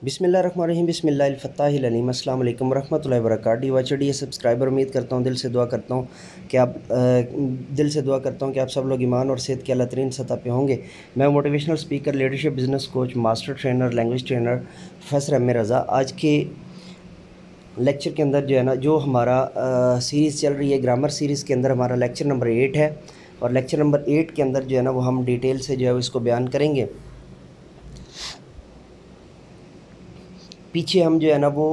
بسم اللہ الرحمن الرحیم، بسم اللہ الفتاح العلیم، السلام علیکم ورحمۃ اللہ وبرکاتہ۔ واچڈی سبسکرائبر، امید کرتا ہوں دل سے دعا کرتا ہوں کہ آپ سب لوگ ایمان اور صحت کے اعلیٰ ترین سطح پہ ہوں گے۔ میں motivational speaker, leadership, business coach, master trainer, language trainer professor M Raza آج کے لیکچر کے اندر جو ہے نا، جو ہمارا سیریز چل رہی ہے گرامر سیریز کے اندر، ہمارا لیکچر نمبر 8 ہے، اور لیکچر نمبر 8 کے اندر جو ہے نا وہ ہم ڈیٹیل سے جو ہے اس کو بیان کریں گے۔ پیچھے ہم جو ہے نا وہ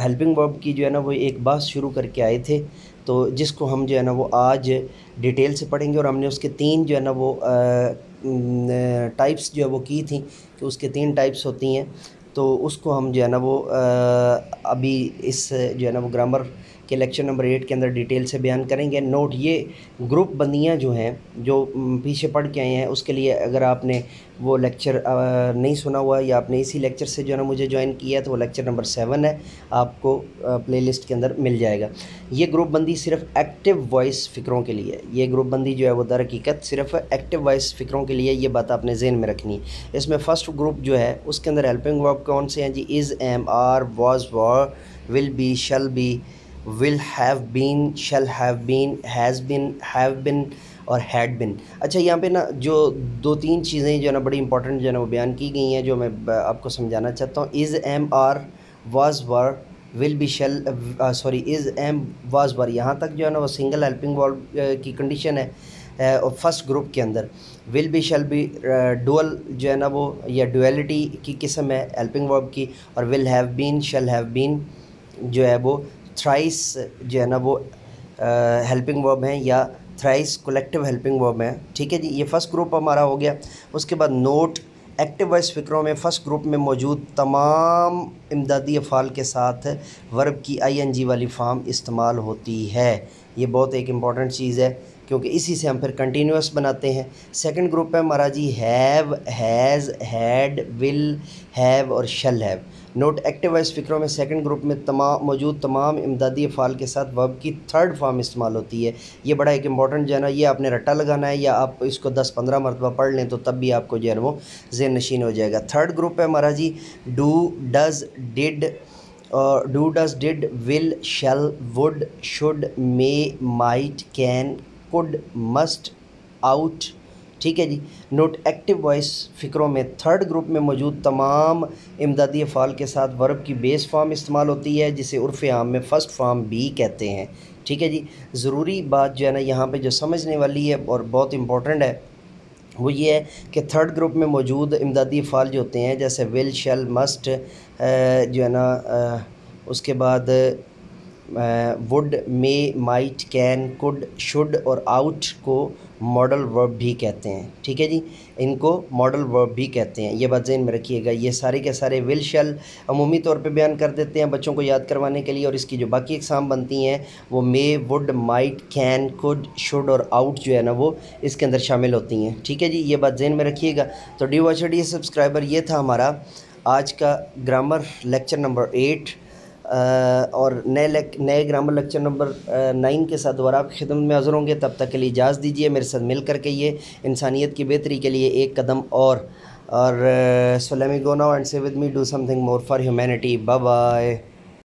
ہیلپنگ ورب کی جو ہے نا وہ ایک بحث شروع کر کے آئے تھے، تو جس کو ہم جو ہے نا وہ آج ڈیٹیل سے پڑھیں گے، اور ہم نے اس کے 3 جو ہے نا وہ ٹائپس جو ہے وہ کی تھیں کہ اس کے 3 ٹائپس ہوتی ہیں، تو اس کو ہم جو ہے نا وہ ابھی اس جو ہے نا وہ گرامر کے لیکچر نمبر 8 کے اندر ڈیٹیل سے بیان کریں گے۔ نوٹ، یہ گروپ بندیاں جو ہیں جو پیچھے پڑھ کے آئے ہیں، اس کے لیے اگر آپ نے وہ لیکچر نہیں سنا ہوا یا آپ نے اسی لیکچر سے جو ہے نا مجھے جوائن کیا ہے، تو وہ لیکچر نمبر 7 ہے، آپ کو پلے لسٹ کے اندر مل جائے گا۔ یہ گروپ بندی صرف ایکٹیو وائس فکروں کے لیے ہے، یہ گروپ بندی جو ہے وہ در حقیقت صرف ایکٹیو وائس فکروں کے لیے، یہ بات آپ نے ذہن میں رکھنی ہے۔ اس میں فرسٹ گروپ جو ہے اس کے اندر ہیلپنگ ورب کون سے ہیں جی؟ Is, am, are, was, were, will be, shall be, will have been, shall have been, has been, have been اور ہیڈ بن۔ اچھا، یہاں پہ نا جو 2-3 چیزیں جو ہے نا بڑی امپورٹنٹ جو ہے نا وہ بیان کی گئی ہیں، جو میں آپ کو سمجھانا چاہتا ہوں۔ Is, am, are, was, were, will be, shall, is, M, was, ور، یہاں تک جو ہے نا وہ سنگل ہیلپنگ ورب کی کنڈیشن ہے، اور فرسٹ گروپ کے اندر ول بی، شل بی ڈوئل جو ہے نا وہ، یا ڈویلٹی کی قسم ہے ہیلپنگ ورب کی، اور ول ہیو بین، شل ہیو بین جو ہے وہ تھرائس جو ہے نا وہ ہیلپنگ ورب ہیں، یا تھرائس کولیکٹیو ہیلپنگ ورب ہیں، ٹھیک ہے جی۔ یہ فرسٹ گروپ ہمارا ہو گیا۔ اس کے بعد نوٹ، ایکٹیو وائس فکروں میں فرسٹ گروپ میں موجود تمام امدادی افعال کے ساتھ ورب کی آئی این جی والی فارم استعمال ہوتی ہے۔ یہ بہت ایک امپورٹنٹ چیز ہے، کیونکہ اسی سے ہم پھر کنٹینیوس بناتے ہیں۔ سیکنڈ گروپ ہے ہمارا جی have, has, had, will have اور shall have. Note, active voice فکروں میں سیکنڈ گروپ میں موجود تمام امدادی افعال کے ساتھ ورب کی تھرڈ فارم استعمال ہوتی ہے۔ یہ بڑا ایک امپورٹنٹ جو ہے نا، یہ آپ نے رٹا لگانا ہے، یا آپ اس کو 10-15 مرتبہ پڑھ لیں تو تب بھی آپ کو جو ہے وہ ذہن نشین ہو جائے گا۔ تھرڈ گروپ ہے ہمارا جی do, does, did, will, shall, would, should, may, might, can, could, must, ought, ٹھیک ہے جی۔ نوٹ، ایکٹیو وائس فکروں میں تھرڈ گروپ میں موجود تمام امدادی افعال کے ساتھ ورب کی بیس فارم استعمال ہوتی ہے، جسے عرف عام میں فرسٹ فارم بھی کہتے ہیں، ٹھیک ہے جی۔ ضروری بات جو ہے نا یہاں پہ جو سمجھنے والی ہے اور بہت امپورٹنٹ ہے، وہ یہ ہے کہ تھرڈ گروپ میں موجود امدادی افعال جو ہوتے ہیں، جیسے ول، شل، مسٹ جو ہے نا، اس کے بعد would, may, might, can, could, should اور آؤٹ کو ماڈل ورب بھی کہتے ہیں، ٹھیک ہے جی۔ ان کو ماڈل ورب بھی کہتے ہیں، یہ بات ذہن میں رکھیے گا۔ یہ سارے کے سارے ول، شل عمومی طور پہ بیان کر دیتے ہیں بچوں کو یاد کروانے کے لیے، اور اس کی جو باقی اقسام بنتی ہیں وہ may, would, might, can, could, should اور آؤٹ جو ہے نا وہ اس کے اندر شامل ہوتی ہیں، ٹھیک ہے جی۔ یہ بات ذہن میں رکھیے گا۔ تو ڈی واچ ڈی سبسکرائبر، یہ تھا ہمارا آج کا گرامر لیکچر نمبر 8، اور نئے گرامر لیکچر نمبر 9 کے ساتھ دوبارہ آپ کی خدمت میں حاضر ہوں گے۔ تب تک کے لیے اجازت دیجیے، میرے ساتھ مل کر کے یہ انسانیت کی بہتری کے لیے ایک قدم اور so let me go now and say with me do something more for humanity. Bye bye.